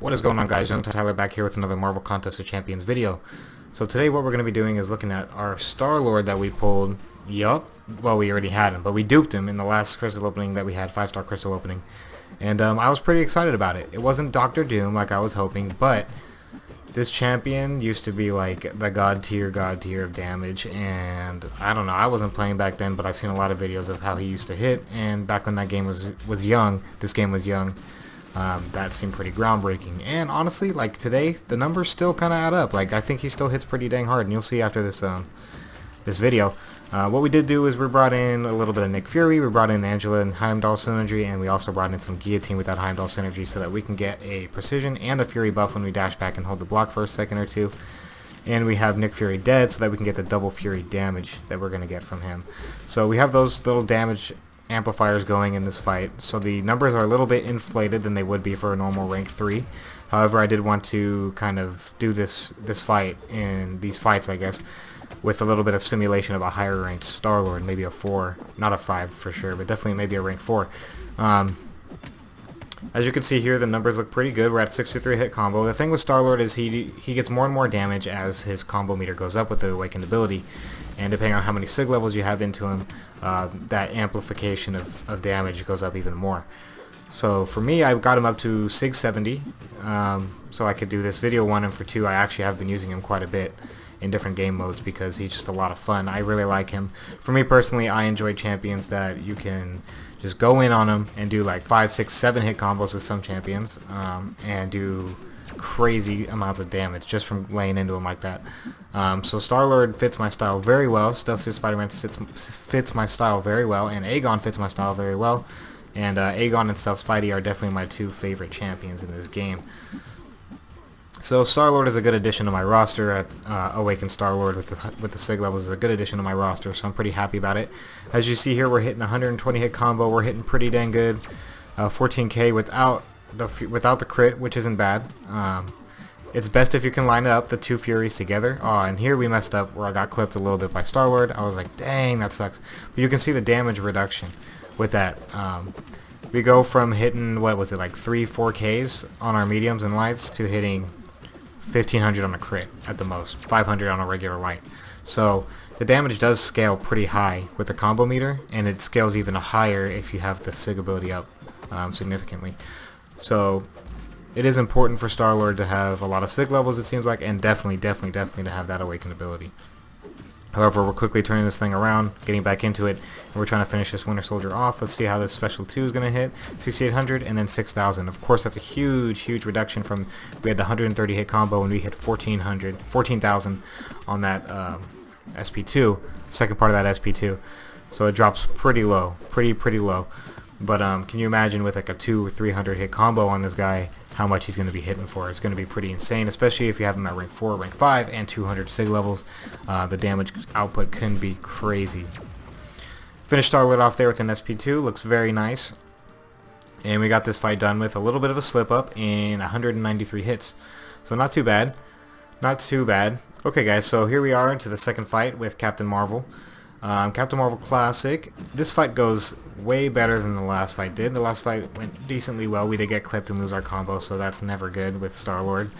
What is going on, guys? YungTyyler back here with another Marvel Contest of Champions video. So today what we're going to be doing is looking at our Star-Lord that we pulled. Yup. Well, we already had him, but we duped him in the last crystal opening that we had, 5-star crystal opening. And I was pretty excited about it. It wasn't Dr. Doom like I was hoping, but this champion used to be like the god tier of damage, and I don't know, I wasn't playing back then, but I've seen a lot of videos of how he used to hit, and back when that game was young, this game was young. That seemed pretty groundbreaking, and honestly, like today, the numbers still kind of add up. Like I think he still hits pretty dang hard, and you'll see after this this video. What we did do is we brought in a little bit of Nick Fury, we brought in Angela and Heimdall synergy, and we also brought in some Guillotine with that Heimdall synergy so that we can get a precision and a Fury buff when we dash back and hold the block for a second or two. And we have Nick Fury dead so that we can get the double Fury damage that we're going to get from him. So we have those little damage amplifiers going in this fight, so the numbers are a little bit inflated than they would be for a normal rank 3. However, I did want to kind of do this fight in these fights, I guess, with a little bit of simulation of a higher ranked Star-Lord, maybe a 4, not a 5 for sure, but definitely maybe a rank 4. As you can see here, the numbers look pretty good. We're at 63 hit combo. The thing with Star-Lord is he gets more and more damage as his combo meter goes up with the awakened ability, and depending on how many sig levels you have into him, that amplification of damage goes up even more. So for me, I got him up to sig 70, so I could do this video 1, and for 2 I actually have been using him quite a bit in different game modes because he's just a lot of fun. I really like him. For me personally, I enjoy champions that you can just go in on them and do like 5, 6, 7 hit combos with some champions, and do crazy amounts of damage just from laying into him like that. So Star-Lord fits my style very well, Stealth-Spidey fits my style very well, and Aegon fits my style very well, and Aegon and Stealth-Spidey are definitely my 2 favorite champions in this game. So Star-Lord is a good addition to my roster. Awakened Star-Lord with the sig levels is a good addition to my roster, so I'm pretty happy about it. As you see here, we're hitting 120 hit combo. We're hitting pretty dang good. 14k without the crit, which isn't bad. It's best if you can line up the 2 Furies together. Oh, and here we messed up where I got clipped a little bit by Star-Lord. I was like, dang, that sucks. But you can see the damage reduction with that. We go from hitting, what was it, like 3-4Ks on our mediums and lights to hitting 1500 on a crit at the most, 500 on a regular light. So the damage does scale pretty high with the combo meter, and it scales even higher if you have the sig ability up significantly. So it is important for Star-Lord to have a lot of sig levels, it seems like, and definitely to have that awakened ability. However, we're quickly turning this thing around, getting back into it, and we're trying to finish this Winter Soldier off. Let's see how this Special 2 is going to hit. 6800 and then 6000. Of course, that's a huge reduction from, we had the 130 hit combo and we hit 14,000 on that SP2, second part of that SP2. So it drops pretty low, pretty low. But can you imagine with like a 200 or 300 hit combo on this guy, how much he's going to be hitting for? It's going to be pretty insane, especially if you have him at rank 4, rank 5, and 200 sig levels. The damage output can be crazy. Finished Star-Lord off there with an SP2. Looks very nice. And we got this fight done with a little bit of a slip up in 193 hits. So not too bad. Not too bad. Okay, guys, so here we are into the second fight with Captain Marvel. Captain Marvel Classic. This fight goes way better than the last fight did. The last fight went decently well. We did get clipped and lose our combo, so that's never good with Star-Lord.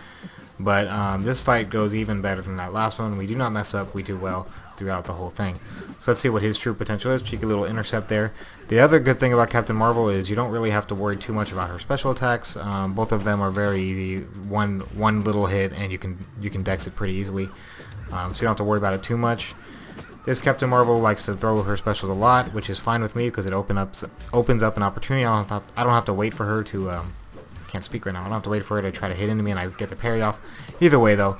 But this fight goes even better than that last one. We do not mess up. We do well throughout the whole thing. So let's see what his true potential is. Cheeky little intercept there. The other good thing about Captain Marvel is you don't really have to worry too much about her special attacks. Both of them are very easy. One little hit and you can dex it pretty easily. So you don't have to worry about it too much. This Captain Marvel likes to throw her specials a lot, which is fine with me because it opens up an opportunity. I don't have to wait for her to. I can't speak right now. I don't have to wait for her to try to hit into me, and I get the parry off. Either way, though,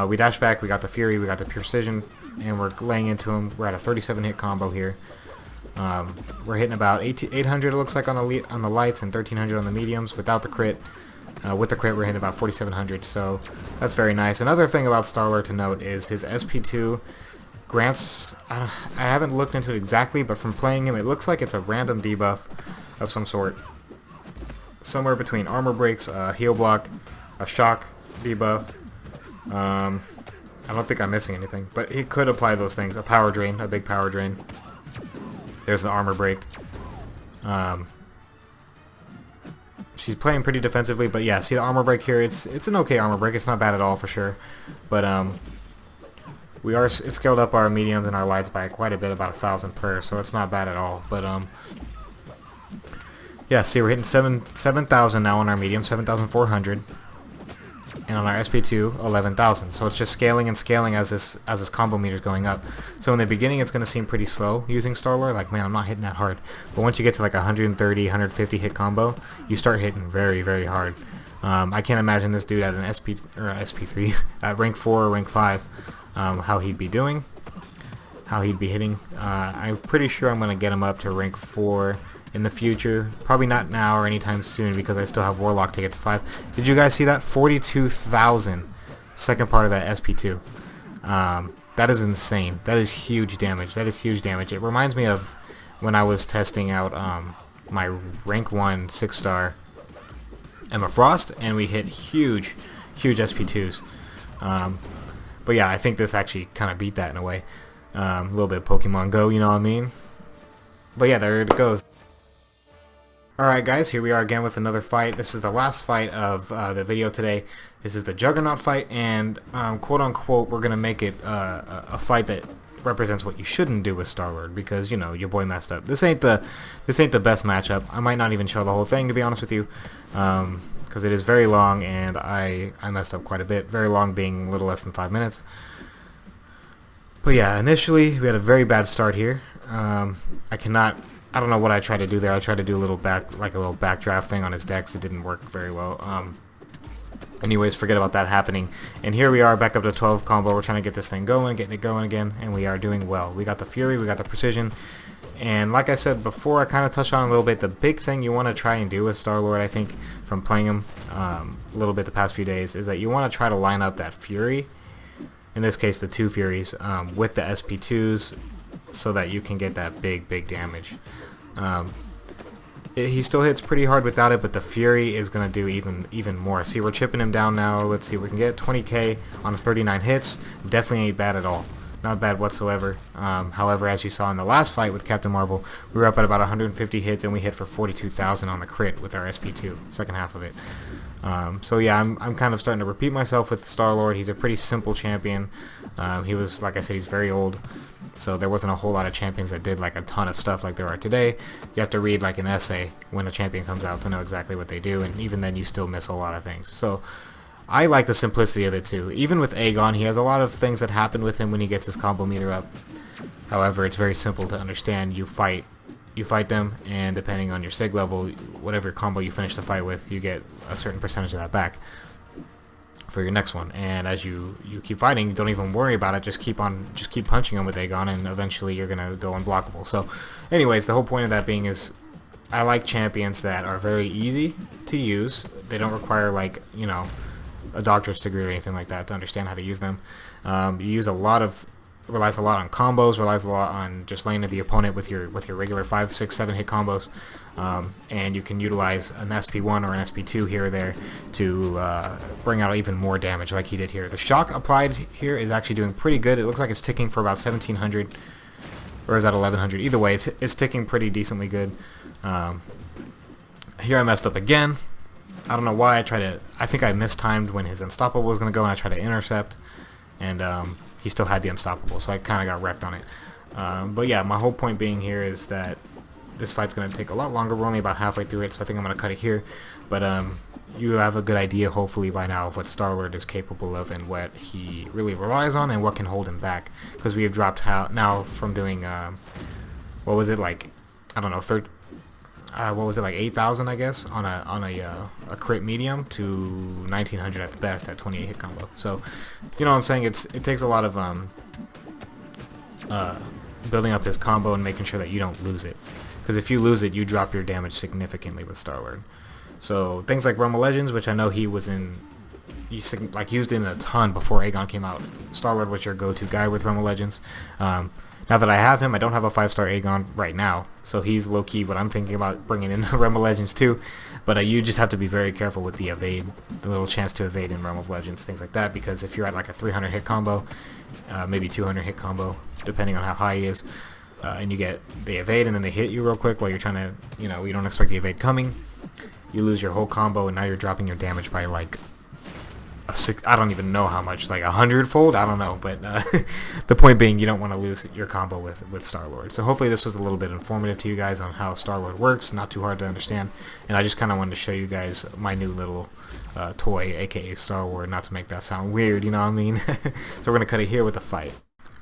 we dash back. We got the Fury. We got the Precision, and we're laying into him. We're at a 37 hit combo here. We're hitting about 800. It looks like on the lights and 1300 on the mediums without the crit. With the crit, we're hitting about 4700. So that's very nice. Another thing about Star-Lord to note is his SP2. Grants, I haven't looked into it exactly, but from playing him, it looks like it's a random debuff of some sort. Somewhere between armor breaks, heal block, a shock debuff. I don't think I'm missing anything, but he could apply those things. A power drain, a big power drain. There's the armor break. she's playing pretty defensively, but yeah, see the armor break here, it's an okay armor break, it's not bad at all for sure, but we are scaled up our mediums and our lights by quite a bit, about 1,000 per, so it's not bad at all, but yeah, see we're hitting 7,000 now on our medium, 7,400, and on our SP2, 11,000. So it's just scaling and scaling as this combo meter is going up. So in the beginning, it's going to seem pretty slow using Star-Lord. Like, man, I'm not hitting that hard. But once you get to like 130, 150 hit combo, you start hitting very, very hard. I can't imagine this dude at an SP3 at rank 4 or rank 5, how he'd be doing, how he'd be hitting. I'm pretty sure I'm going to get him up to rank 4 in the future. Probably not now or anytime soon because I still have Warlock to get to 5. Did you guys see that? 42,000 second part of that SP2. That is insane. That is huge damage. That is huge damage. It reminds me of when I was testing out my rank 1 6-star Emma Frost, and we hit huge SP2s. But yeah, I think this actually kind of beat that in a way. A little bit of Pokemon Go, you know what I mean? But yeah, there it goes. Alright guys, here we are again with another fight. This is the last fight of the video today. This is the Juggernaut fight, and quote unquote we're gonna make it a fight that represents what you shouldn't do with Star-Lord, because you know your boy messed up. This ain't the best matchup. I might not even show the whole thing, to be honest with you, because it is very long and I messed up quite a bit. Very long being a little less than 5 minutes. But yeah, initially we had a very bad start here. I don't know what I tried to do there. I tried to do a little backdraft thing on his decks. It didn't work very well. Anyways, forget about that happening. And here we are back up to 12 combo. We're trying to get this thing going, getting it going again, and we are doing well. We got the Fury, we got the Precision, and like I said before, I kind of touched on a little bit, the big thing you want to try and do with Star-Lord, I think, from playing him a little bit the past few days, is that you want to try to line up that Fury, in this case the 2 Furies, with the SP2s, so that you can get that big damage. He still hits pretty hard without it, but the Fury is going to do even more. See, we're chipping him down now. Let's see if we can get 20k on 39 hits. Definitely ain't bad at all. Not bad whatsoever. However, as you saw in the last fight with Captain Marvel, we were up at about 150 hits, and we hit for 42,000 on the crit with our SP2, second half of it. So yeah, I'm kind of starting to repeat myself with Star-Lord. He's a pretty simple champion. He was, like I said, he's very old, so there wasn't a whole lot of champions that did like a ton of stuff like there are today. You have to read like an essay when a champion comes out to know exactly what they do, and even then you still miss a lot of things. So I like the simplicity of it too. Even with Aegon, he has a lot of things that happen with him when he gets his combo meter up. However, it's very simple to understand. You fight them, and depending on your sig level, whatever combo you finish the fight with, you get a certain percentage of that back for your next one. And as you keep fighting, don't even worry about it. Just keep punching them with Aegon, and eventually you're gonna go unblockable. So, anyways, the whole point of that being is, I like champions that are very easy to use. They don't require, like, you know, a doctor's degree or anything like that to understand how to use them. You use relies a lot on combos, relies a lot on just laying at the opponent with your regular 5, 6, 7 hit combos, and you can utilize an SP1 or an SP2 here or there to bring out even more damage like he did here. The shock applied here is actually doing pretty good. It looks like it's ticking for about 1,700, or is that 1,100? Either way, it's ticking pretty decently good. Here I messed up again. I don't know why. I think I mistimed when his Unstoppable was going to go, and I tried to intercept, and he still had the Unstoppable, so I kind of got wrecked on it. But yeah, my whole point being here is that this fight's going to take a lot longer. We're only about halfway through it, so I think I'm going to cut it here. But you have a good idea, hopefully, by now of what Star-Lord is capable of and what he really relies on and what can hold him back. Because we have dropped now from doing, what was it, like, I don't know, what was it, like 8,000, I guess, on a crit medium to 1,900 at the best at 28 hit combo. So, you know what I'm saying? It takes a lot of building up this combo and making sure that you don't lose it. Because if you lose it, you drop your damage significantly with Star-Lord. So things like Realm of Legends, which I know he was used it in a ton before Aegon came out. Star-Lord was your go-to guy with Realm of Legends. Now that I have him, I don't have a 5-star Aegon right now, so he's low-key, but I'm thinking about bringing in Realm of Legends too. But you just have to be very careful with the evade, the little chance to evade in Realm of Legends, things like that, because if you're at like a 300 hit combo, maybe 200 hit combo, depending on how high he is, and you get the evade and then they hit you real quick while you're trying to, you know, you don't expect the evade coming, you lose your whole combo, and now you're dropping your damage by like I don't even know how much, like 100-fold? I don't know, but the point being, you don't want to lose your combo with Star-Lord. So hopefully this was a little bit informative to you guys on how Star-Lord works, not too hard to understand, and I just kind of wanted to show you guys my new little toy, aka Star-Lord, not to make that sound weird, you know what I mean? So we're going to cut it here with the fight.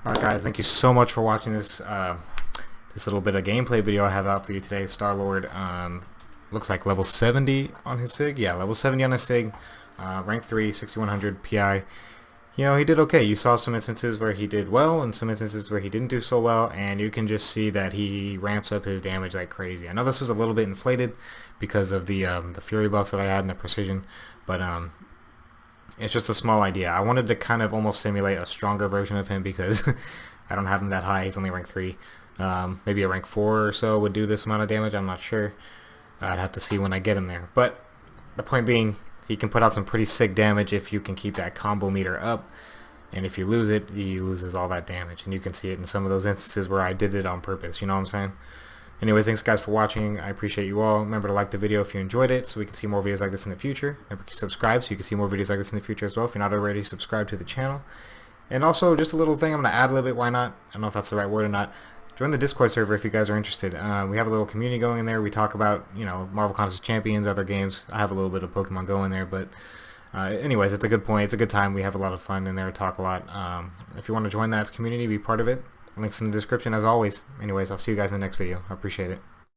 Alright guys, thank you so much for watching this this little bit of gameplay video I have out for you today. Star-Lord looks like level 70 on his SIG. Yeah, level 70 on his SIG. Rank 3, 6100 PI. You know, he did okay. You saw some instances where he did well and some instances where he didn't do so well, and you can just see that he ramps up his damage like crazy. I know this was a little bit inflated because of the Fury buffs that I had and the precision, but it's just a small idea. I wanted to kind of almost simulate a stronger version of him because I don't have him that high. He's only rank 3. Maybe a rank 4 or so would do this amount of damage. I'm not sure. I'd have to see when I get him there. But the point being, he can put out some pretty sick damage if you can keep that combo meter up, and if you lose it, he loses all that damage, and you can see it in some of those instances where I did it on purpose, you know what I'm saying? Anyway, thanks guys for watching. I appreciate you all. Remember to like the video if you enjoyed it so we can see more videos like this in the future. Remember to subscribe so you can see more videos like this in the future as well if you're not already subscribed to the channel. And also, just a little thing I'm going to add a little bit, why not? I don't know if that's the right word or not. Join the Discord server if you guys are interested. We have a little community going in there. We talk about, you know, Marvel Contest Champions, other games. I have a little bit of Pokemon Go in there, but anyways, it's a good point. It's a good time. We have a lot of fun in there, talk a lot. If you want to join that community, be part of it, links in the description as always. Anyways, I'll see you guys in the next video. I appreciate it.